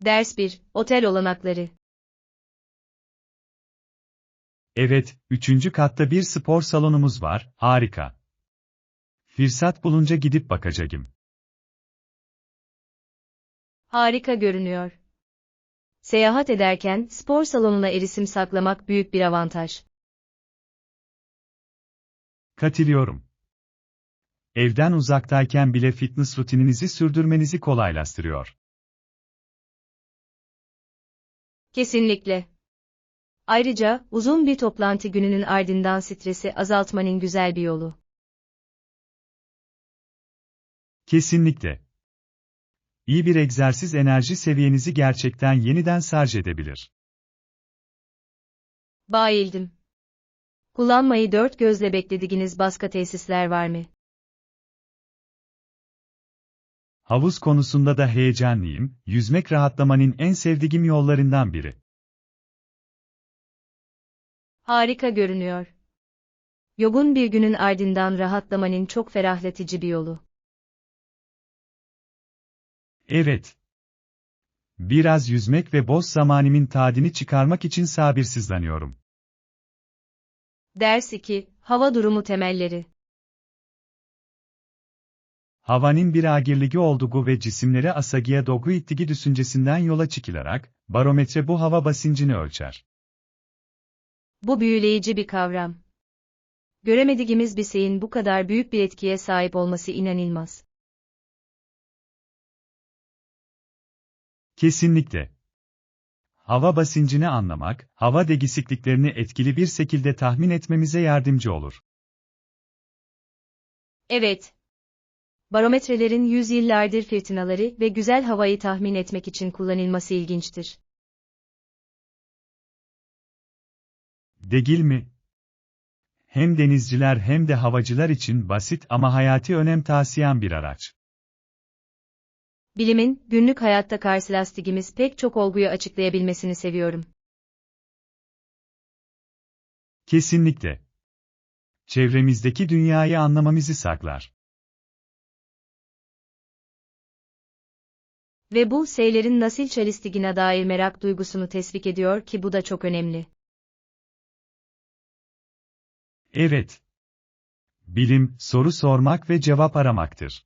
Ders 1. Otel olanakları. Evet, 3. katta bir spor salonumuz var, harika. Fırsat bulunca gidip bakacağım. Harika görünüyor. Seyahat ederken spor salonuna erişim saklamak büyük bir avantaj. Katılıyorum. Evden uzaktayken bile fitness rutininizi sürdürmenizi kolaylaştırıyor. Kesinlikle. Ayrıca uzun bir toplantı gününün ardından stresi azaltmanın güzel bir yolu. Kesinlikle. İyi bir egzersiz enerji seviyenizi gerçekten yeniden şarj edebilir. Bayıldım. Kullanmayı dört gözle beklediğiniz başka tesisler var mı? Havuz konusunda da heyecanlıyım, yüzmek rahatlamanın en sevdiğim yollarından biri. Harika görünüyor. Yogun bir günün ardından rahatlamanın çok ferahlatıcı bir yolu. Evet. Biraz yüzmek ve boş zamanımın tadını çıkarmak için sabırsızlanıyorum. Ders 2. Hava durumu temelleri. Havanın bir agirligi olduğu ve cisimlere asagiye doğru ittiği düşüncesinden yola çıkılarak, barometre bu hava basıncını ölçer. Bu büyüleyici bir kavram. Göremediğimiz bir şeyin bu kadar büyük bir etkiye sahip olması inanılmaz. Kesinlikle. Hava basıncını anlamak, hava değişikliklerini etkili bir şekilde tahmin etmemize yardımcı olur. Evet. Barometrelerin yüzyıllardır fırtınaları ve güzel havayı tahmin etmek için kullanılması ilginçtir. Değil mi? Hem denizciler hem de havacılar için basit ama hayati önem taşıyan bir araç. Bilimin, günlük hayatta karşılaştığımız pek çok olguyu açıklayabilmesini seviyorum. Kesinlikle. Çevremizdeki dünyayı anlamamızı sağlar. Ve bu, şeylerin nasıl çalıştığına dair merak duygusunu teşvik ediyor ki bu da çok önemli. Evet. Bilim, soru sormak ve cevap aramaktır.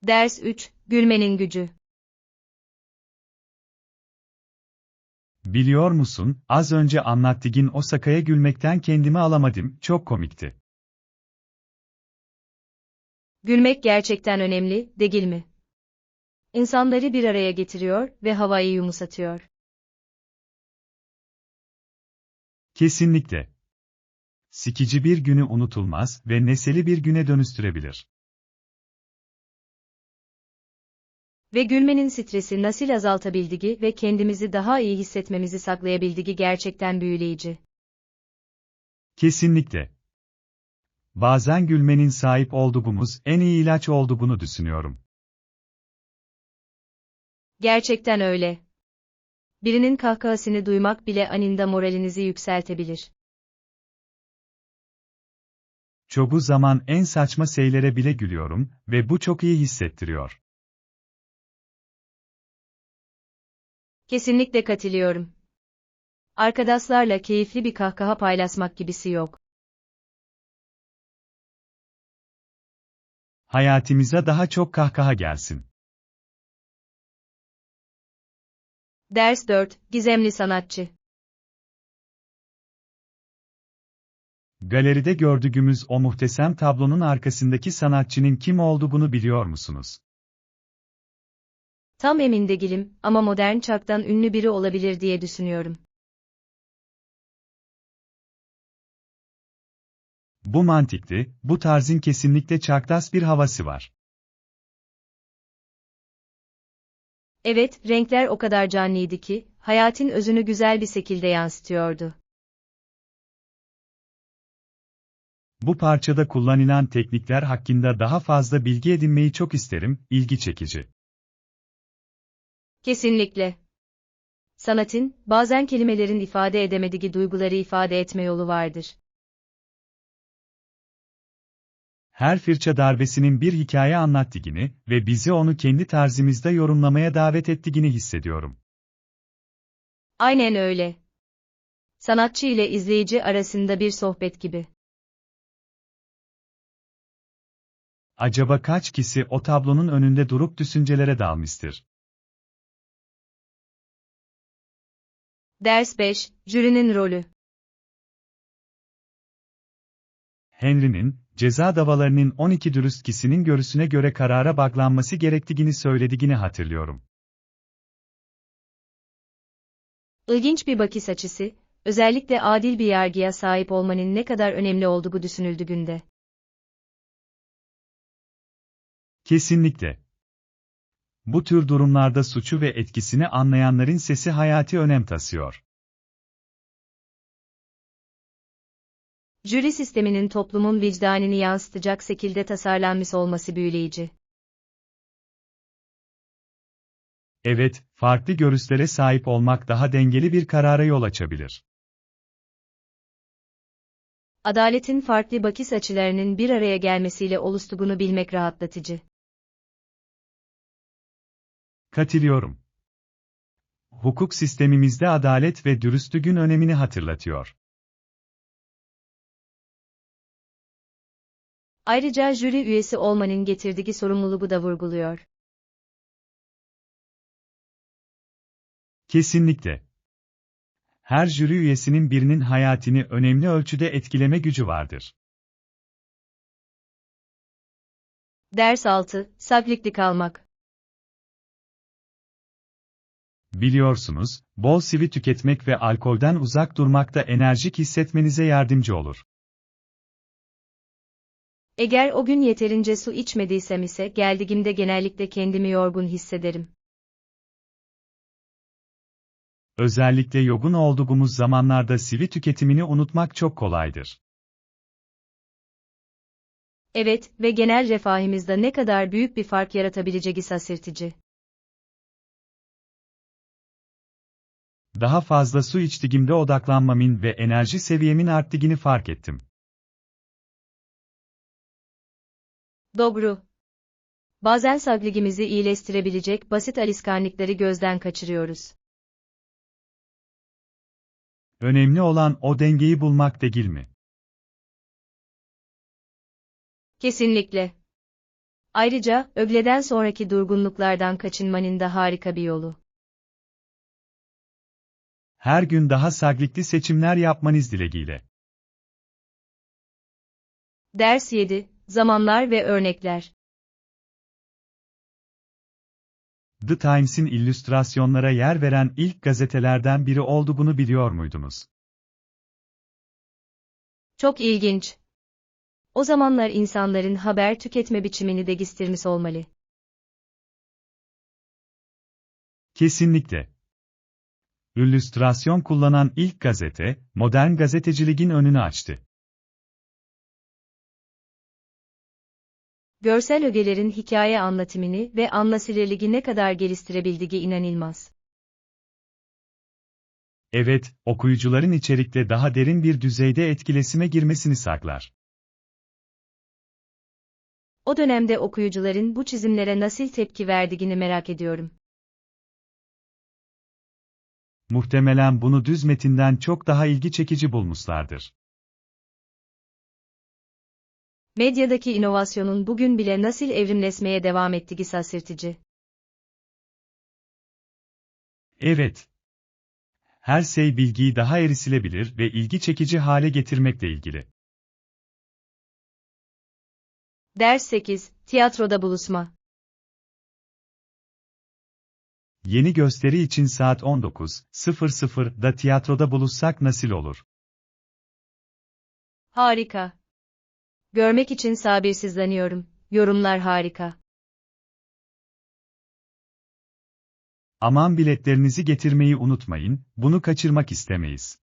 Ders 3. Gülmenin gücü. Biliyor musun, az önce anlattığın o şakaya gülmekten kendimi alamadım, çok komikti. Gülmek gerçekten önemli, değil mi? İnsanları bir araya getiriyor ve havayı yumuşatıyor. Kesinlikle. Sikici bir günü unutulmaz ve neşeli bir güne dönüştürebilir. Ve gülmenin stresi nasıl azaltabildiği ve kendimizi daha iyi hissetmemizi sağlayabildiği gerçekten büyüleyici. Kesinlikle. Bazen gülmenin sahip olduğumuz en iyi ilaç olduğunu düşünüyorum. Gerçekten öyle. Birinin kahkahasını duymak bile anında moralinizi yükseltebilir. Çoğu zaman en saçma şeylere bile gülüyorum ve bu çok iyi hissettiriyor. Kesinlikle katılıyorum. Arkadaşlarla keyifli bir kahkaha paylaşmak gibisi yok. Hayatımıza daha çok kahkaha gelsin. Ders 4. Gizemli sanatçı. Galeride gördüğümüz o muhteşem tablonun arkasındaki sanatçının kim olduğunu biliyor musunuz? Tam emin değilim ama modern çağdan ünlü biri olabilir diye düşünüyorum. Bu mantıklı, bu tarzın kesinlikle çağdaş bir havası var. Evet, renkler o kadar canlıydı ki, hayatın özünü güzel bir şekilde yansıtıyordu. Bu parçada kullanılan teknikler hakkında daha fazla bilgi edinmeyi çok isterim, ilgi çekici. Kesinlikle. Sanatın, bazen kelimelerin ifade edemediği duyguları ifade etme yolu vardır. Her fırça darbesinin bir hikaye anlattığı ve bizi onu kendi tarzımızda yorumlamaya davet ettiğini hissediyorum. Aynen öyle. Sanatçı ile izleyici arasında bir sohbet gibi. Acaba kaç kişi o tablonun önünde durup düşüncelere dalmıştır? Ders 5, jürinin rolü. Henry'nin, ceza davalarının 12 dürüst kişinin görüşüne göre karara bağlanması gerektiğini söylediğini hatırlıyorum. İlginç bir bakış açısı, özellikle adil bir yargıya sahip olmanın ne kadar önemli olduğu düşünüldüğünde. Kesinlikle. Bu tür durumlarda suçu ve etkisini anlayanların sesi hayati önem taşıyor. Jüri sisteminin toplumun vicdanını yansıtacak şekilde tasarlanmış olması büyüleyici. Evet, farklı görüşlere sahip olmak daha dengeli bir karara yol açabilir. Adaletin farklı bakış açılarının bir araya gelmesiyle oluştuğunu bilmek rahatlatıcı. Katılıyorum. Hukuk sistemimizde adalet ve dürüstlüğün önemini hatırlatıyor. Ayrıca jüri üyesi olmanın getirdiği sorumluluğu da vurguluyor. Kesinlikle. Her jüri üyesinin birinin hayatını önemli ölçüde etkileme gücü vardır. Ders 6, sabırlı kalmak. Biliyorsunuz, bol sıvı tüketmek ve alkolden uzak durmak da enerjik hissetmenize yardımcı olur. Eğer o gün yeterince su içmediysem ise geldiğimde genellikle kendimi yorgun hissederim. Özellikle yorgun olduğumuz zamanlarda sıvı tüketimini unutmak çok kolaydır. Evet ve genel refahımızda ne kadar büyük bir fark yaratabileceği şaşırtıcı. Daha fazla su içtiğimde odaklanmamın ve enerji seviyemin arttığını fark ettim. Doğru. Bazen sağlığımızı iyileştirebilecek basit alışkanlıkları gözden kaçırıyoruz. Önemli olan o dengeyi bulmak değil mi? Kesinlikle. Ayrıca, öğleden sonraki durgunluklardan kaçınmanın da harika bir yolu. Her gün daha sağlıklı seçimler yapmanız dileğiyle. Ders 7, zamanlar ve örnekler. The Times'in illüstrasyonlara yer veren ilk gazetelerden biri olduğunu biliyor muydunuz? Çok ilginç. O zamanlar insanların haber tüketme biçimini değiştirmiş olmalı. Kesinlikle. İllüstrasyon kullanan ilk gazete, modern gazeteciliğin önünü açtı. Görsel ögelerin hikaye anlatımını ve anlaşılırlığı ne kadar geliştirebildiği inanılmaz. Evet, okuyucuların içerikle daha derin bir düzeyde etkileşime girmesini sağlar. O dönemde okuyucuların bu çizimlere nasıl tepki verdiğini merak ediyorum. Muhtemelen bunu düz metinden çok daha ilgi çekici bulmuşlardır. Medyadaki inovasyonun bugün bile nasıl evrimleşmeye devam ettiği şaşırtıcı. Evet. Her şey bilgiyi daha erişilebilir ve ilgi çekici hale getirmekle ilgili. Ders 8, tiyatroda buluşma. Yeni gösteri için saat 19.00'da tiyatroda buluşsak nasıl olur? Harika. Görmek için sabırsızlanıyorum. Yorumlar harika. Aman biletlerinizi getirmeyi unutmayın, bunu kaçırmak istemeyiz.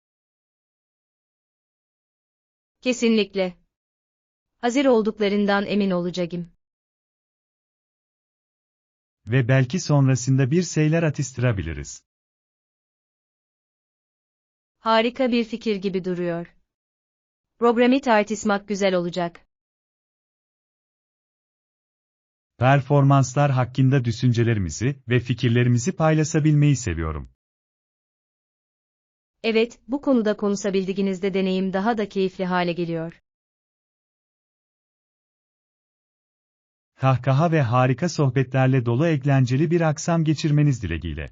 Kesinlikle. Hazır olduklarından emin olacağım. Ve belki sonrasında bir şeyler atıştırabiliriz. Harika bir fikir gibi duruyor. Programı tartışmak güzel olacak. Performanslar hakkında düşüncelerimizi ve fikirlerimizi paylaşabilmeyi seviyorum. Evet, bu konuda konuşabildiğinizde deneyim daha da keyifli hale geliyor. Kahkaha ve harika sohbetlerle dolu eğlenceli bir akşam geçirmeniz dileğiyle.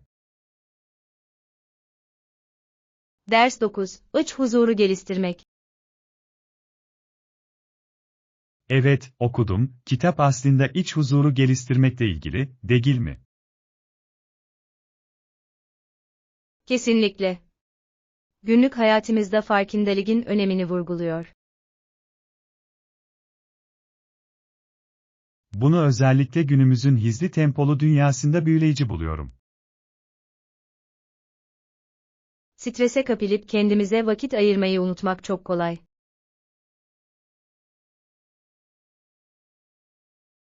Ders 9. İç huzuru geliştirmek. Evet, okudum, kitap aslında iç huzuru geliştirmekle ilgili, değil mi? Kesinlikle. Günlük hayatımızda farkındalığın önemini vurguluyor. Bunu özellikle günümüzün hızlı tempolu dünyasında büyüleyici buluyorum. Strese kapılıp kendimize vakit ayırmayı unutmak çok kolay.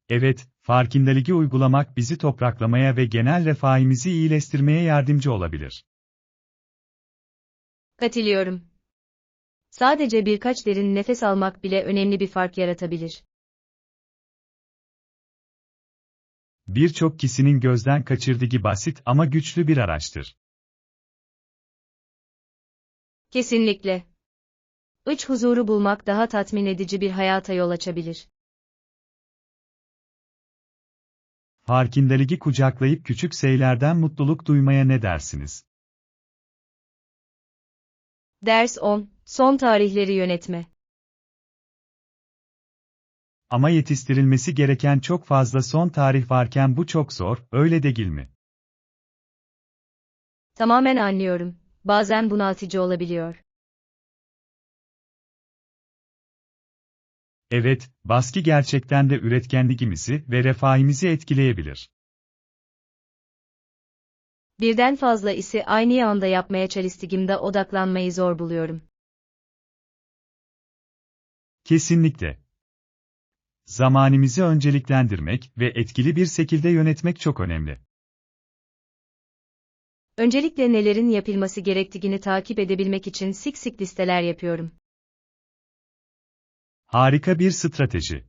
Evet, farkındalığı uygulamak bizi topraklamaya ve genel refahimizi iyileştirmeye yardımcı olabilir. Katılıyorum. Sadece birkaç derin nefes almak bile önemli bir fark yaratabilir. Birçok kişinin gözden kaçırdığı basit ama güçlü bir araçtır. Kesinlikle. İç huzuru bulmak daha tatmin edici bir hayata yol açabilir. Farkındalığı kucaklayıp küçük şeylerden mutluluk duymaya ne dersiniz? Ders 10. Son tarihleri yönetme. Ama yetiştirilmesi gereken çok fazla son tarih varken bu çok zor, öyle değil mi? Tamamen anlıyorum. Bazen bunaltıcı olabiliyor. Evet, baskı gerçekten de üretkenliğimizi ve refahimizi etkileyebilir. Birden fazla işi aynı anda yapmaya çalıştığımda odaklanmayı zor buluyorum. Kesinlikle. Zamanımızı önceliklendirmek ve etkili bir şekilde yönetmek çok önemli. Öncelikle nelerin yapılması gerektiğini takip edebilmek için sık sık listeler yapıyorum. Harika bir strateji.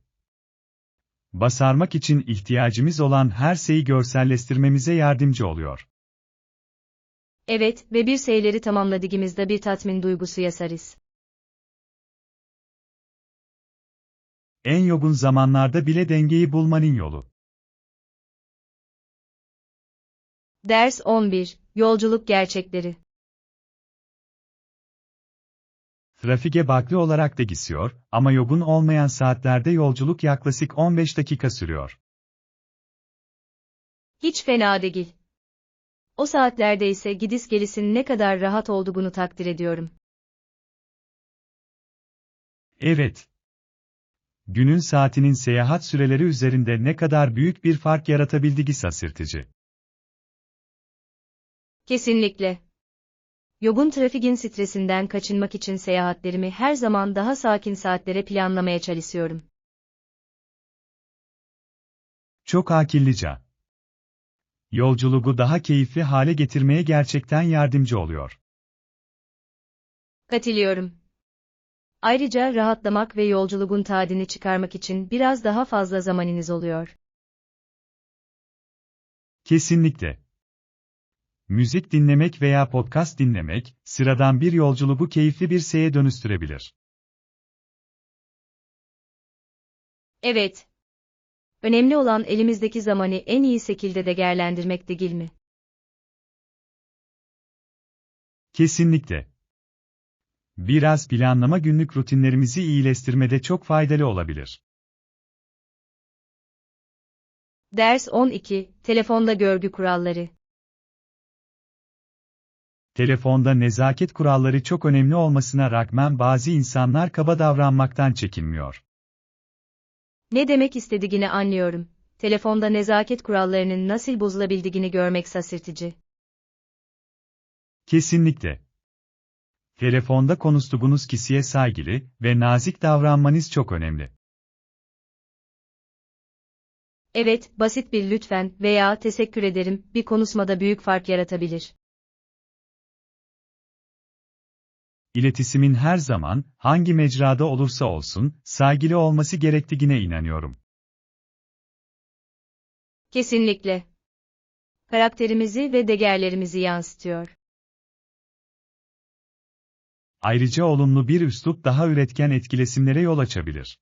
Başarmak için ihtiyacımız olan her şeyi görselleştirmemize yardımcı oluyor. Evet ve bir şeyleri tamamladığımızda bir tatmin duygusu yaşarız. En yoğun zamanlarda bile dengeyi bulmanın yolu. Ders 11. Yolculuk gerçekleri. Trafiğe bağlı olarak da gidiyor ama yoğun olmayan saatlerde yolculuk yaklaşık 15 dakika sürüyor. Hiç fena değil. O saatlerde ise gidiş gelişin ne kadar rahat olduğunu takdir ediyorum. Evet. Günün saatinin seyahat süreleri üzerinde ne kadar büyük bir fark yaratabildiği şaşırtıcı. Kesinlikle. Yoğun trafiğin stresinden kaçınmak için seyahatlerimi her zaman daha sakin saatlere planlamaya çalışıyorum. Çok akıllıca. Yolculuğu daha keyifli hale getirmeye gerçekten yardımcı oluyor. Katılıyorum. Ayrıca rahatlamak ve yolculuğun tadını çıkarmak için biraz daha fazla zamanınız oluyor. Kesinlikle. Müzik dinlemek veya podcast dinlemek, sıradan bir yolculuğu keyifli bir şeye dönüştürebilir. Evet. Önemli olan elimizdeki zamanı en iyi şekilde de değerlendirmek değil mi? Kesinlikle. Biraz planlama günlük rutinlerimizi iyileştirmede çok faydalı olabilir. Ders 12. Telefonda görgü kuralları. Telefonda nezaket kuralları çok önemli olmasına rağmen bazı insanlar kaba davranmaktan çekinmiyor. Ne demek istediğini anlıyorum. Telefonda nezaket kurallarının nasıl bozulabildiğini görmek şaşırtıcı. Kesinlikle. Telefonda konuştuğunuz kişiye saygılı ve nazik davranmanız çok önemli. Evet, basit bir lütfen veya teşekkür ederim bir konuşmada büyük fark yaratabilir. İletişimin her zaman, hangi mecrada olursa olsun, saygılı olması gerektiğine inanıyorum. Kesinlikle. Karakterimizi ve değerlerimizi yansıtıyor. Ayrıca olumlu bir üslup daha üretken etkileşimlere yol açabilir.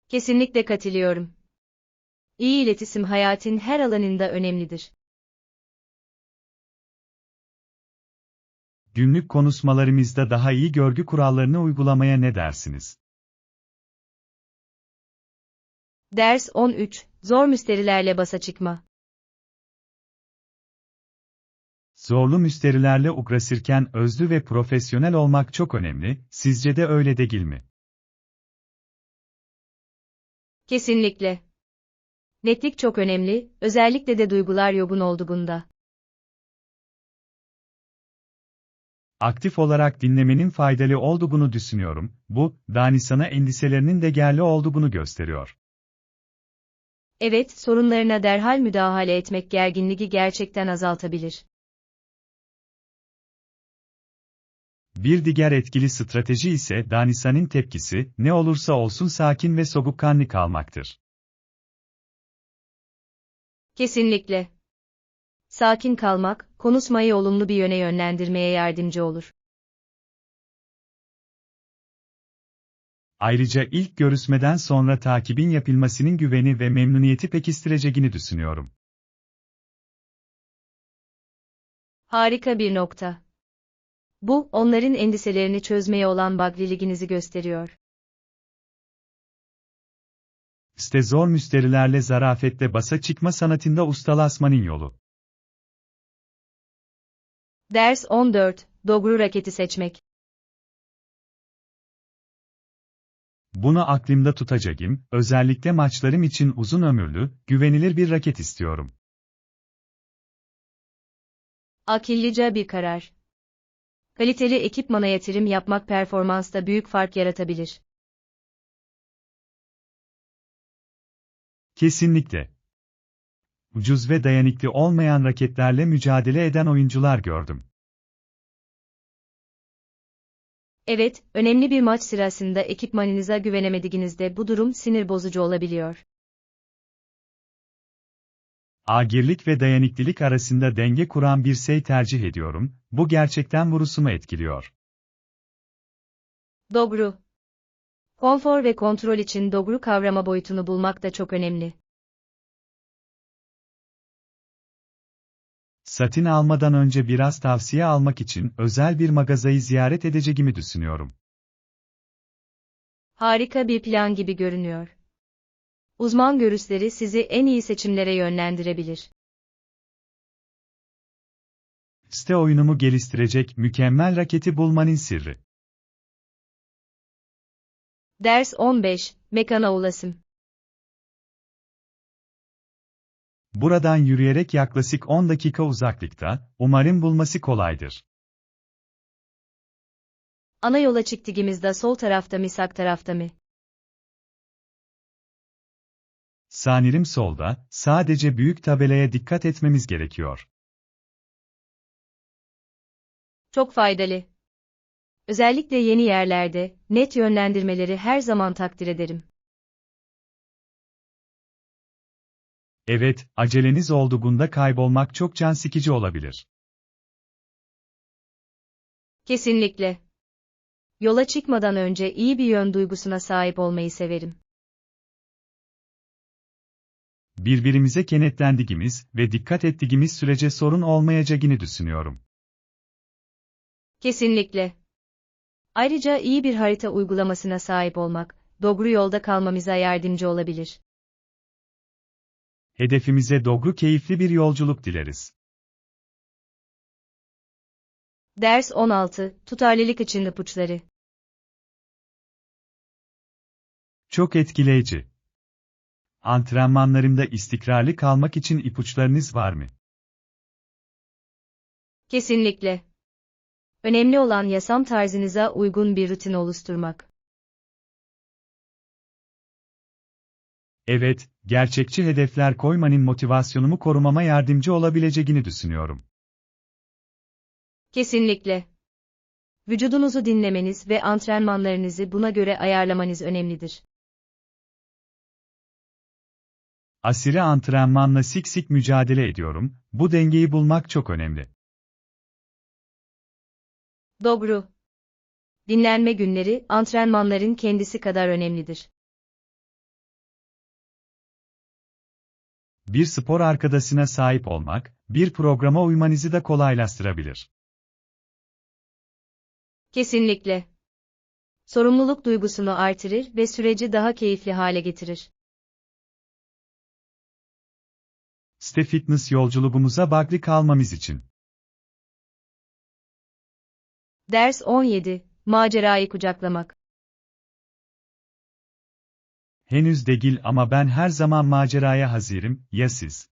Kesinlikle katılıyorum. İyi iletişim hayatın her alanında önemlidir. Günlük konuşmalarımızda daha iyi görgü kurallarını uygulamaya ne dersiniz? Ders 13. Zor müşterilerle başa çıkma. Zorlu müşterilerle uğraşırken özlü ve profesyonel olmak çok önemli, sizce de öyle değil mi? Kesinlikle. Netlik çok önemli, özellikle de duygular yoğun olduğunda. Aktif olarak dinlemenin faydalı olduğunu düşünüyorum, bu, sana endişelerinin değerli olduğunu gösteriyor. Evet, sorunlarına derhal müdahale etmek gerginliği gerçekten azaltabilir. Bir diğer etkili strateji ise Danisa'nın tepkisi, ne olursa olsun sakin ve soğukkanlı kalmaktır. Kesinlikle. Sakin kalmak, konuşmayı olumlu bir yöne yönlendirmeye yardımcı olur. Ayrıca ilk görüşmeden sonra takibin yapılmasının güveni ve memnuniyeti pekiştireceğini düşünüyorum. Harika bir nokta. Bu, onların endişelerini çözmeye olan bağlılığınızı gösteriyor. İşte zor müşterilerle zarafetle başa çıkma sanatında ustalaşmanın yolu. Ders 14. Doğru raketi seçmek. Bunu aklımda tutacağım, özellikle maçlarım için uzun ömürlü, güvenilir bir raket istiyorum. Akıllıca bir karar. Kaliteli ekipmana yatırım yapmak performansta büyük fark yaratabilir. Kesinlikle. Ucuz ve dayanıklı olmayan raketlerle mücadele eden oyuncular gördüm. Evet, önemli bir maç sırasında ekipmanınıza güvenemediğinizde bu durum sinir bozucu olabiliyor. Agirlik ve dayanıklılık arasında denge kuran bir şey tercih ediyorum, bu gerçekten vurusumu etkiliyor. Doğru. Konfor ve kontrol için doğru kavrama boyutunu bulmak da çok önemli. Satın almadan önce biraz tavsiye almak için özel bir mağazayı ziyaret edeceğimi düşünüyorum. Harika bir plan gibi görünüyor. Uzman görüşleri sizi en iyi seçimlere yönlendirebilir. İşte oyunumu geliştirecek mükemmel raketi bulmanın sırrı. Ders 15. Mekana ulaşım. Buradan yürüyerek yaklaşık 10 dakika uzaklıkta, umarım bulması kolaydır. Ana yola çıktığımızda sol tarafta mı sağ tarafta mı? Sanırım solda, sadece büyük tabelaya dikkat etmemiz gerekiyor. Çok faydalı. Özellikle yeni yerlerde, net yönlendirmeleri her zaman takdir ederim. Evet, aceleniz olduğunda kaybolmak çok can sıkıcı olabilir. Kesinlikle. Yola çıkmadan önce iyi bir yön duygusuna sahip olmayı severim. Birbirimize kenetlendiğimiz ve dikkat ettiğimiz sürece sorun olmayacağını düşünüyorum. Kesinlikle. Ayrıca iyi bir harita uygulamasına sahip olmak, doğru yolda kalmamıza yardımcı olabilir. Hedefimize doğru keyifli bir yolculuk dileriz. Ders 16. Tutarlılık için ipuçları. Çok etkileyici. Antrenmanlarımda istikrarlı kalmak için ipuçlarınız var mı? Kesinlikle. Önemli olan yaşam tarzınıza uygun bir rutin oluşturmak. Evet, gerçekçi hedefler koymanın motivasyonumu korumama yardımcı olabileceğini düşünüyorum. Kesinlikle. Vücudunuzu dinlemeniz ve antrenmanlarınızı buna göre ayarlamanız önemlidir. Aşırı antrenmanla sık sık mücadele ediyorum, bu dengeyi bulmak çok önemli. Doğru. Dinlenme günleri, antrenmanların kendisi kadar önemlidir. Bir spor arkadaşına sahip olmak, bir programa uymanızı da kolaylaştırabilir. Kesinlikle. Sorumluluk duygusunu artırır ve süreci daha keyifli hale getirir. Fitness yolculuğumuza baklı kalmamız için. Ders 17. Macerayı kucaklamak. Henüz değil ama ben her zaman maceraya hazırım, ya siz?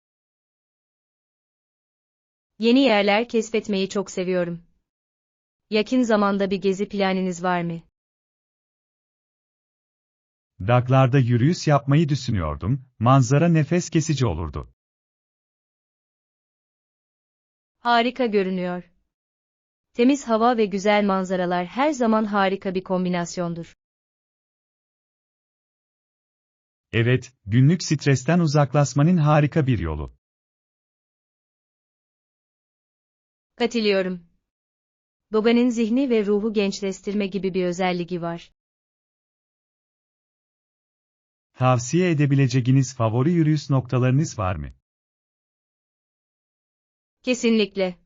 Yeni yerler keşfetmeyi çok seviyorum. Yakın zamanda bir gezi planınız var mı? Dağlarda yürüyüş yapmayı düşünüyordum, manzara nefes kesici olurdu. Harika görünüyor. Temiz hava ve güzel manzaralar her zaman harika bir kombinasyondur. Evet, günlük stresten uzaklaşmanın harika bir yolu. Katılıyorum. Yoga'nın zihni ve ruhu gençleştirme gibi bir özelliği var. Tavsiye edebileceğiniz favori yürüyüş noktalarınız var mı? Kesinlikle.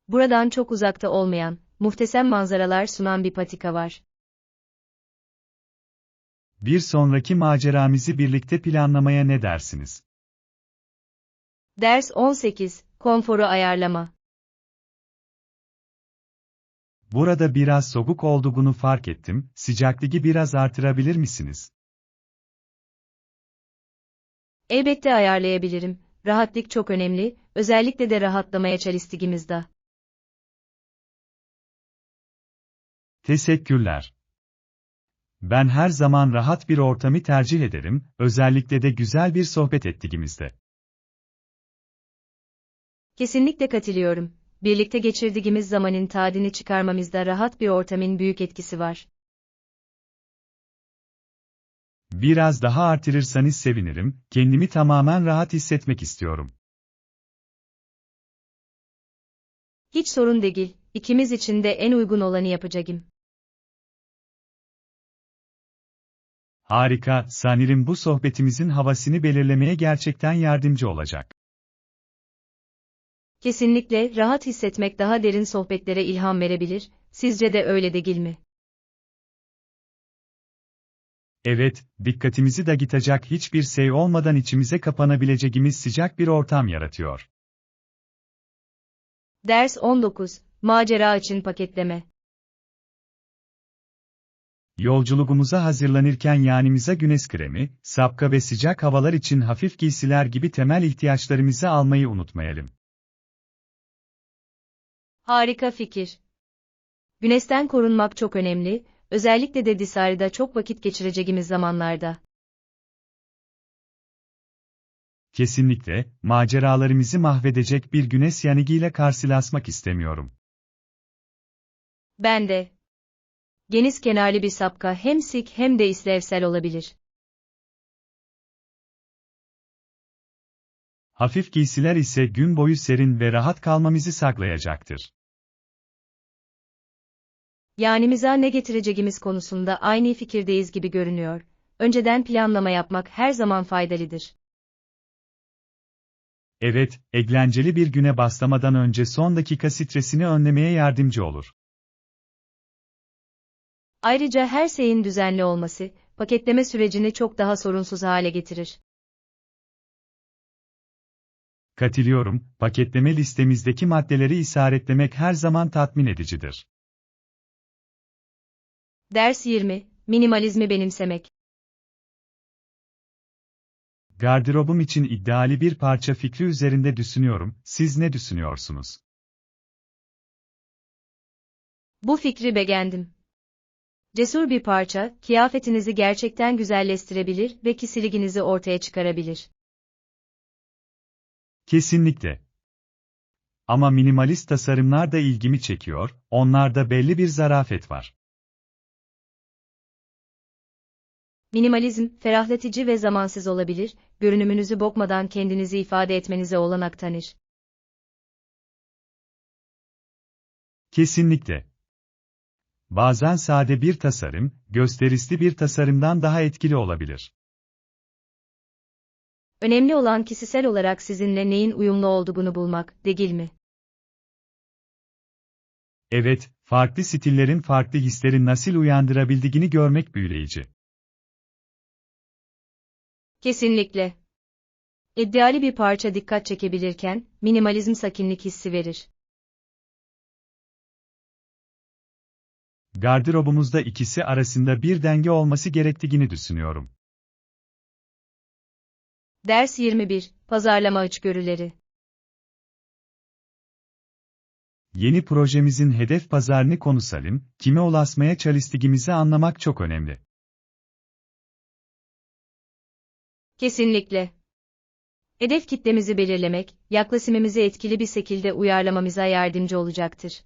Buradan çok uzakta olmayan, muhteşem manzaralar sunan bir patika var. Bir sonraki maceramızı birlikte planlamaya ne dersiniz? Ders 18. Konforu ayarlama. Burada biraz soğuk olduğunu fark ettim, sıcaklığı biraz artırabilir misiniz? Elbette ayarlayabilirim. Rahatlık çok önemli, özellikle de rahatlamaya çalıştığımızda. Teşekkürler. Ben her zaman rahat bir ortamı tercih ederim, özellikle de güzel bir sohbet ettiğimizde. Kesinlikle katılıyorum. Birlikte geçirdiğimiz zamanın tadını çıkarmamızda rahat bir ortamın büyük etkisi var. Biraz daha artırırsanız sevinirim, kendimi tamamen rahat hissetmek istiyorum. Hiç sorun değil, ikimiz için de en uygun olanı yapacağım. Harika, sanırım bu sohbetimizin havasını belirlemeye gerçekten yardımcı olacak. Kesinlikle rahat hissetmek daha derin sohbetlere ilham verebilir, sizce de öyle değil mi? Evet, dikkatimizi dağıtacak hiçbir şey olmadan içimize kapanabileceğimiz sıcak bir ortam yaratıyor. Ders 19. Macera için paketleme. Yolculuğumuza hazırlanırken yanımıza güneş kremi, şapka ve sıcak havalar için hafif giysiler gibi temel ihtiyaçlarımızı almayı unutmayalım. Harika fikir. Güneşten korunmak çok önemli, özellikle de dışarıda çok vakit geçireceğimiz zamanlarda. Kesinlikle, maceralarımızı mahvedecek bir güneş yanıgıyla karşılaşmak istemiyorum. Ben de. Geniş kenarlı bir sapka hem şık hem de işlevsel olabilir. Hafif giysiler ise gün boyu serin ve rahat kalmamızı sağlayacaktır. Yanımıza ne getireceğimiz konusunda aynı fikirdeyiz gibi görünüyor. Önceden planlama yapmak her zaman faydalıdır. Evet, eğlenceli bir güne başlamadan önce son dakika stresini önlemeye yardımcı olur. Ayrıca her şeyin düzenli olması, paketleme sürecini çok daha sorunsuz hale getirir. Katılıyorum, paketleme listemizdeki maddeleri işaretlemek her zaman tatmin edicidir. Ders 20. Minimalizmi benimsemek. Gardırobum için ideali bir parça fikri üzerinde düşünüyorum, siz ne düşünüyorsunuz? Bu fikri beğendim. Cesur bir parça, kıyafetinizi gerçekten güzelleştirebilir ve kişiliğinizi ortaya çıkarabilir. Kesinlikle. Ama minimalist tasarımlar da ilgimi çekiyor, onlarda belli bir zarafet var. Minimalizm, ferahlatıcı ve zamansız olabilir, görünümünüzü bozmadan kendinizi ifade etmenize olanak tanır. Kesinlikle. Bazen sade bir tasarım, gösterişli bir tasarımdan daha etkili olabilir. Önemli olan kişisel olarak sizinle neyin uyumlu olduğunu bulmak, değil mi? Evet, farklı stillerin farklı hisleri nasıl uyandırabildiğini görmek büyüleyici. Kesinlikle. İddialı bir parça dikkat çekebilirken, minimalizm sakinlik hissi verir. Gardırobumuzda ikisi arasında bir denge olması gerektiğini düşünüyorum. Ders 21, Pazarlama içgörüleri. Yeni projemizin hedef pazarını konuşalım, kime ulaşmaya çalıştığımızı anlamak çok önemli. Kesinlikle. Hedef kitlemizi belirlemek, yaklaşımımızı etkili bir şekilde uyarlamamıza yardımcı olacaktır.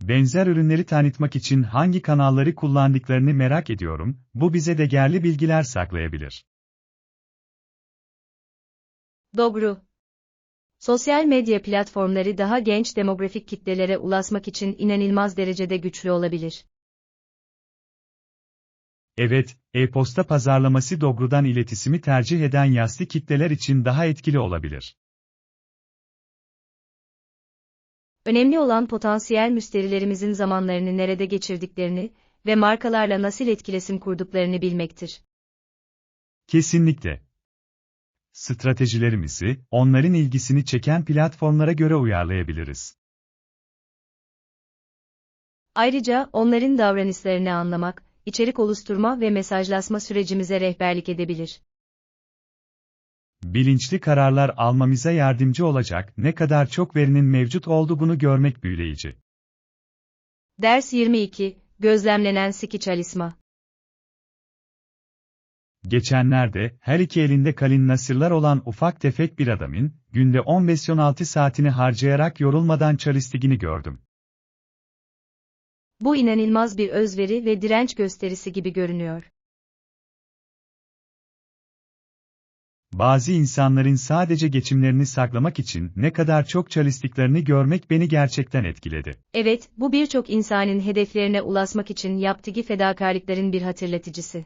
Benzer ürünleri tanıtmak için hangi kanalları kullandıklarını merak ediyorum, bu bize değerli bilgiler saklayabilir. Doğru. Sosyal medya platformları daha genç demografik kitlelere ulaşmak için inanılmaz derecede güçlü olabilir. Evet, e-posta pazarlaması doğrudan iletişimi tercih eden yaşlı kitleler için daha etkili olabilir. Önemli olan potansiyel müşterilerimizin zamanlarını nerede geçirdiklerini ve markalarla nasıl etkileşim kurduklarını bilmektir. Kesinlikle. Stratejilerimizi, onların ilgisini çeken platformlara göre uyarlayabiliriz. Ayrıca onların davranışlarını anlamak, içerik oluşturma ve mesajlaşma sürecimize rehberlik edebilir. Bilinçli kararlar almamıza yardımcı olacak ne kadar çok verinin mevcut olduğunu görmek büyüleyici. Ders 22, Gözlemlenen sıkı çalışma. Geçenlerde, her iki elinde kalın nasırlar olan ufak tefek bir adamın, günde 15-16 saatini harcayarak yorulmadan çalıştığını gördüm. Bu inanılmaz bir özveri ve direnç gösterisi gibi görünüyor. Bazı insanların sadece geçimlerini saklamak için ne kadar çok çalıştıklarını görmek beni gerçekten etkiledi. Evet, bu birçok insanın hedeflerine ulaşmak için yaptığı fedakarlıkların bir hatırlatıcısı.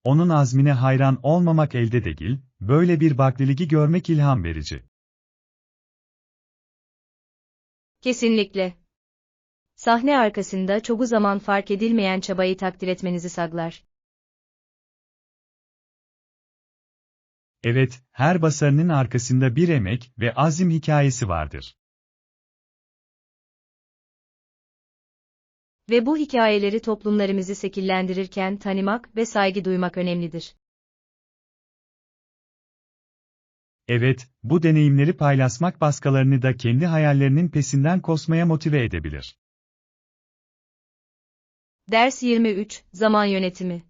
Onun azmine hayran olmamak elde değil, böyle bir bakliliği görmek ilham verici. Kesinlikle. Sahne arkasında çoğu zaman fark edilmeyen çabayı takdir etmenizi sağlar. Evet, her başarının arkasında bir emek ve azim hikayesi vardır. Ve bu hikayeleri toplumlarımızı şekillendirirken tanımak ve saygı duymak önemlidir. Evet, bu deneyimleri paylaşmak başkalarını da kendi hayallerinin peşinden koşmaya motive edebilir. Ders 23, Zaman yönetimi.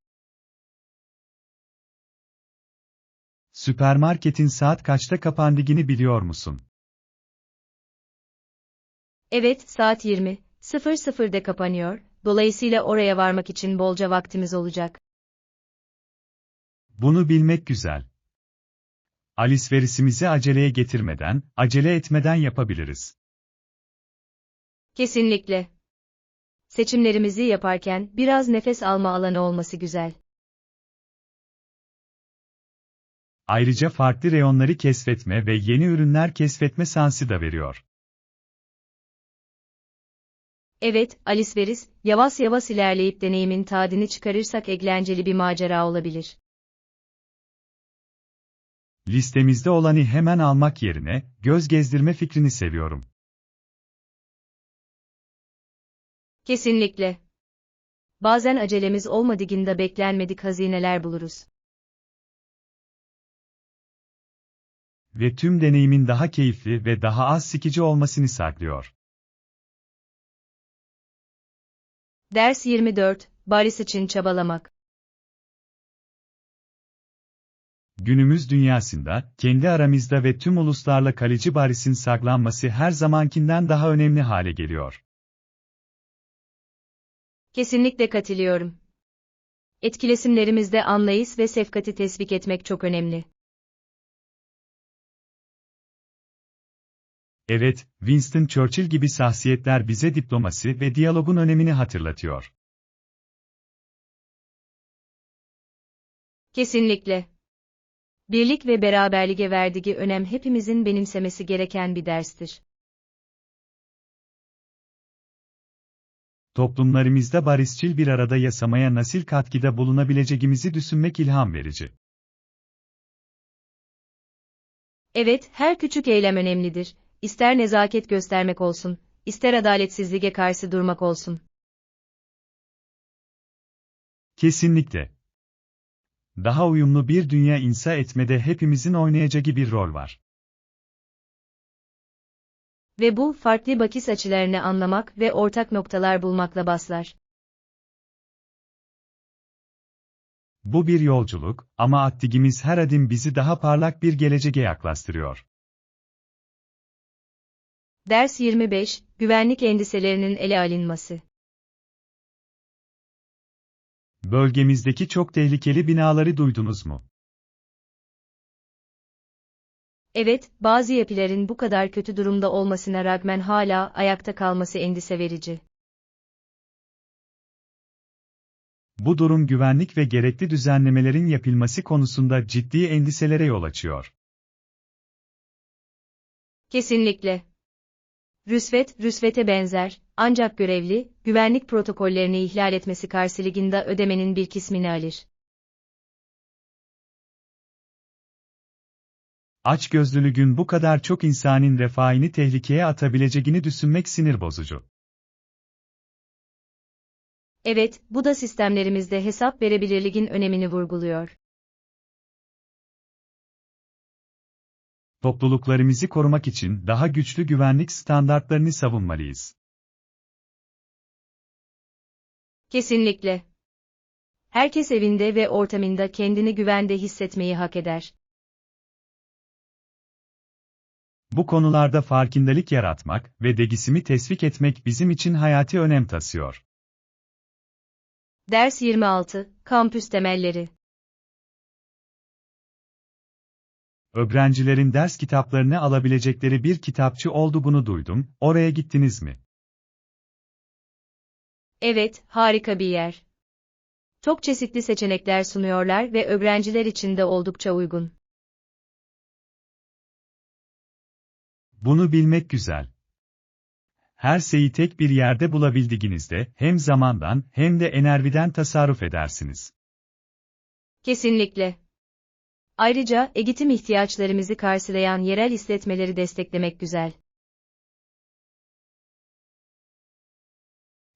Süpermarketin saat kaçta kapandığını biliyor musun? Evet, saat 20:00'de kapanıyor, dolayısıyla oraya varmak için bolca vaktimiz olacak. Bunu bilmek güzel. Alışverişimizi aceleye getirmeden, acele etmeden yapabiliriz. Kesinlikle. Seçimlerimizi yaparken biraz nefes alma alanı olması güzel. Ayrıca farklı reyonları keşfetme ve yeni ürünler keşfetme şansı da veriyor. Evet, alışveriş, yavaş yavaş ilerleyip deneyimin tadını çıkarırsak eğlenceli bir macera olabilir. Listemizde olanı hemen almak yerine, göz gezdirme fikrini seviyorum. Kesinlikle. Bazen acelemiz olmadığında beklenmedik hazineler buluruz. Ve tüm deneyimin daha keyifli ve daha az sıkıcı olmasını sağlıyor. Ders 24, Barış için çabalamak. Günümüz dünyasında, kendi aramızda ve tüm uluslarla kalıcı barışın saklanması her zamankinden daha önemli hale geliyor. Kesinlikle katılıyorum. Etkileşimlerimizde anlayış ve şefkati teşvik etmek çok önemli. Evet, Winston Churchill gibi şahsiyetler bize diplomasi ve diyalogun önemini hatırlatıyor. Kesinlikle. Birlik ve beraberliğe verdiği önem hepimizin benimsemesi gereken bir derstir. Toplumlarımızda barışçıl bir arada yaşamaya nasıl katkıda bulunabileceğimizi düşünmek ilham verici. Evet, her küçük eylem önemlidir. İster nezaket göstermek olsun, ister adaletsizliğe karşı durmak olsun. Kesinlikle. Daha uyumlu bir dünya inşa etmede hepimizin oynayacağı bir rol var. Ve bu, farklı bakış açılarını anlamak ve ortak noktalar bulmakla başlar. Bu bir yolculuk, ama attığımız her adım bizi daha parlak bir geleceğe yaklaştırıyor. Ders 25, güvenlik endişelerinin ele alınması. Bölgemizdeki çok tehlikeli binaları duydunuz mu? Evet, bazı yapıların bu kadar kötü durumda olmasına rağmen hala ayakta kalması endişe verici. Bu durum güvenlik ve gerekli düzenlemelerin yapılması konusunda ciddi endişelere yol açıyor. Kesinlikle. Rüşvete benzer, ancak görevli, güvenlik protokollerini ihlal etmesi karşılığında ödemenin bir kısmını alır. Açgözlülüğün bu kadar çok insanın refahını tehlikeye atabileceğini düşünmek sinir bozucu. Evet, bu da sistemlerimizde hesap verebilirliğin önemini vurguluyor. Topluluklarımızı korumak için daha güçlü güvenlik standartlarını savunmalıyız. Kesinlikle. Herkes evinde ve ortamında kendini güvende hissetmeyi hak eder. Bu konularda farkındalık yaratmak ve değişimi teşvik etmek bizim için hayati önem taşıyor. Ders 26, Kampüs temelleri. Öğrencilerin ders kitaplarını alabilecekleri bir kitapçı olduğunu duydum, oraya gittiniz mi? Evet, harika bir yer. Çok çeşitli seçenekler sunuyorlar ve öğrenciler için de oldukça uygun. Bunu bilmek güzel. Her şeyi tek bir yerde bulabildiğinizde hem zamandan hem de enerjiden tasarruf edersiniz. Kesinlikle. Ayrıca, eğitim ihtiyaçlarımızı karşılayan yerel işletmeleri desteklemek güzel.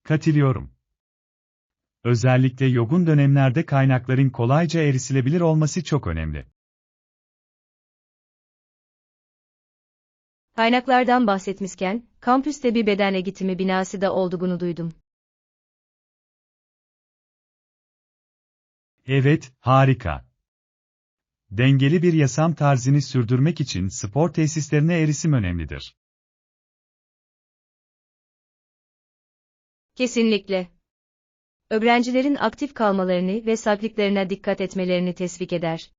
Katılıyorum. Özellikle yoğun dönemlerde kaynakların kolayca erişilebilir olması çok önemli. Kaynaklardan bahsetmişken, kampüste bir beden eğitimi binası da olduğunu duydum. Evet, harika. Dengeli bir yaşam tarzını sürdürmek için spor tesislerine erişim önemlidir. Kesinlikle. Öğrencilerin aktif kalmalarını ve sağlıklarına dikkat etmelerini teşvik eder.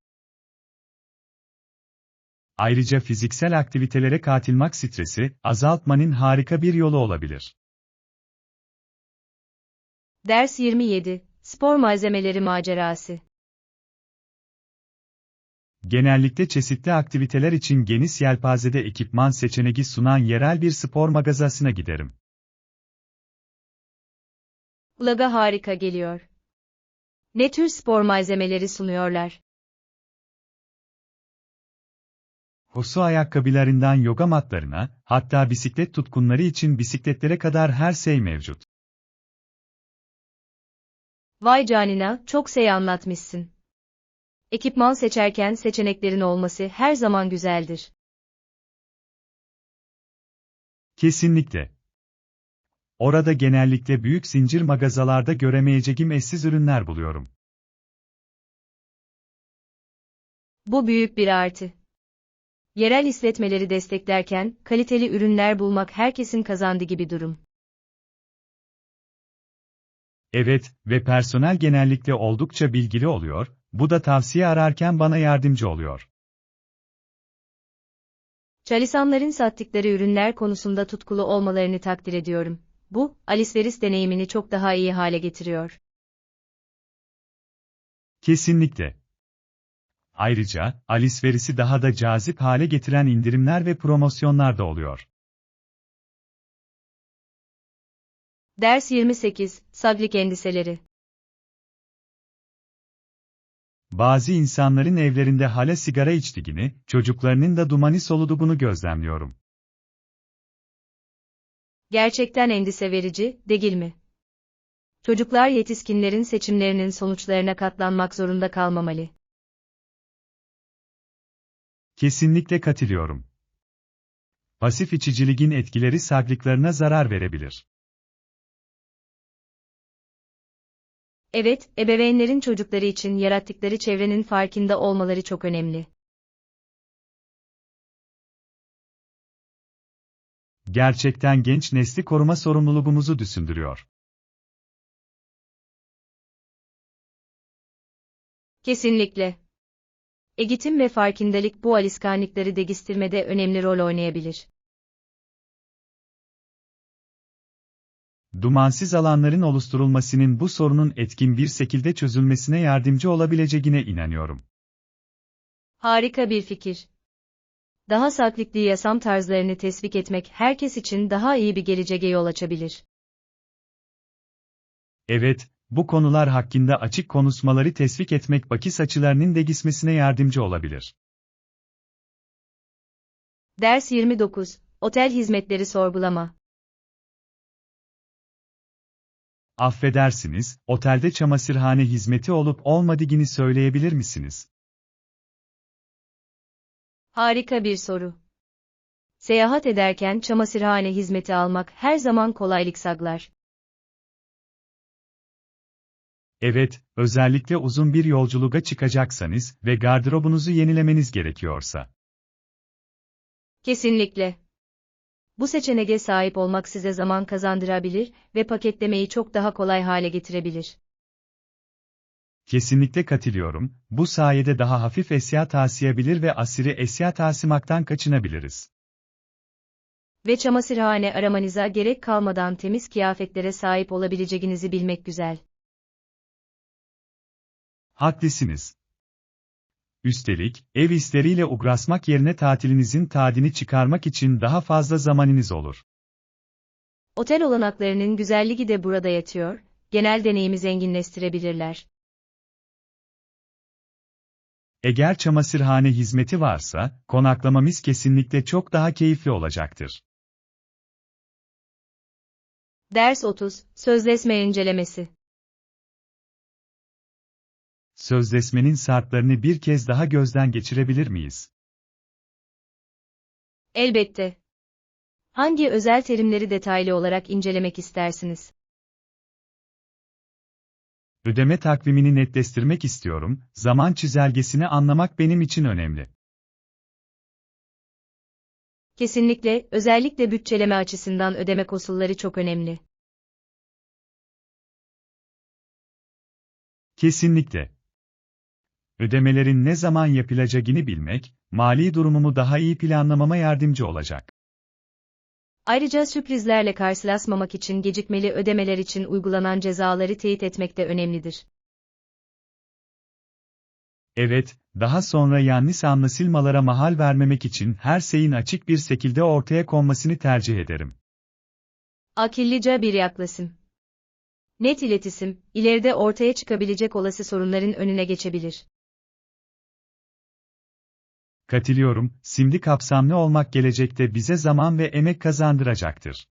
Ayrıca fiziksel aktivitelere katılmak stresi azaltmanın harika bir yolu olabilir. Ders 27, Spor malzemeleri macerası. Genellikle çeşitli aktiviteler için geniş yelpazede ekipman seçeneği sunan yerel bir spor mağazasına giderim. Kulağa harika geliyor. Ne tür spor malzemeleri sunuyorlar? Hosu ayakkabılarından yoga matlarına, hatta bisiklet tutkunları için bisikletlere kadar her şey mevcut. Vay canina, çok şey anlatmışsın. Ekipman seçerken seçeneklerin olması her zaman güzeldir. Kesinlikle. Orada genellikle büyük zincir mağazalarda göremeyeceğim, eşsiz ürünler buluyorum. Bu büyük bir artı. Yerel işletmeleri desteklerken, kaliteli ürünler bulmak herkesin kazandığı gibi durum. Evet, ve personel genellikle oldukça bilgili oluyor, bu da tavsiye ararken bana yardımcı oluyor. Çalışanların sattıkları ürünler konusunda tutkulu olmalarını takdir ediyorum. Bu, alışveriş deneyimini çok daha iyi hale getiriyor. Kesinlikle. Ayrıca, alışverişi daha da cazip hale getiren indirimler ve promosyonlar da oluyor. Ders 28, Sağlık endişeleri. Bazı insanların evlerinde hala sigara içtiğini, çocuklarının da dumanı soluduğunu gözlemliyorum. Gerçekten endişe verici, değil mi? Çocuklar yetişkinlerin seçimlerinin sonuçlarına katlanmak zorunda kalmamalı. Kesinlikle katılıyorum. Pasif içiciliğin etkileri sağlıklarına zarar verebilir. Evet, ebeveynlerin çocukları için yarattıkları çevrenin farkında olmaları çok önemli. Gerçekten genç nesli koruma sorumluluğumuzu düşündürüyor. Kesinlikle. Eğitim ve farkındalık bu alışkanlıkları geliştirmede önemli rol oynayabilir. Dumansız alanların oluşturulmasının bu sorunun etkin bir şekilde çözülmesine yardımcı olabileceğine inanıyorum. Harika bir fikir. Daha sağlıklı yaşam tarzlarını teşvik etmek herkes için daha iyi bir geleceğe yol açabilir. Evet, bu konular hakkında açık konuşmaları teşvik etmek bakış açılarının değişmesine yardımcı olabilir. Ders 29, Otel hizmetleri sorgulama. Affedersiniz, otelde çamaşırhane hizmeti olup olmadığını söyleyebilir misiniz? Harika bir soru. Seyahat ederken çamaşırhane hizmeti almak her zaman kolaylık sağlar. Evet, özellikle uzun bir yolculuğa çıkacaksanız ve gardırobunuzu yenilemeniz gerekiyorsa. Kesinlikle. Bu seçeneğe sahip olmak size zaman kazandırabilir ve paketlemeyi çok daha kolay hale getirebilir. Kesinlikle katılıyorum, bu sayede daha hafif eşya taşıyabilir ve aşırı eşya taşımaktan kaçınabiliriz. Ve çamaşırhane aramanıza gerek kalmadan temiz kıyafetlere sahip olabileceğinizi bilmek güzel. Haklısınız. Üstelik, ev işleriyle uğraşmak yerine tatilinizin tadını çıkarmak için daha fazla zamanınız olur. Otel olanaklarının güzelliği de burada yatıyor, genel deneyimi zenginleştirebilirler. Eğer çamaşırhane hizmeti varsa, konaklamamız kesinlikle çok daha keyifli olacaktır. Ders 30, Sözleşme incelemesi. Sözleşmenin şartlarını bir kez daha gözden geçirebilir miyiz? Elbette. Hangi özel terimleri detaylı olarak incelemek istersiniz? Ödeme takvimini netleştirmek istiyorum, zaman çizelgesini anlamak benim için önemli. Kesinlikle, özellikle bütçeleme açısından ödeme koşulları çok önemli. Kesinlikle. Ödemelerin ne zaman yapılacağını bilmek, mali durumumu daha iyi planlamama yardımcı olacak. Ayrıca sürprizlerle karşılaşmamak için gecikmeli ödemeler için uygulanan cezaları teyit etmek de önemlidir. Evet, daha sonra yanlış anlaşılmalara mahal vermemek için her şeyin açık bir şekilde ortaya konmasını tercih ederim. Akıllıca bir yaklaşım. Net iletişim, ileride ortaya çıkabilecek olası sorunların önüne geçebilir. Katılıyorum, şimdi kapsamlı olmak gelecekte bize zaman ve emek kazandıracaktır.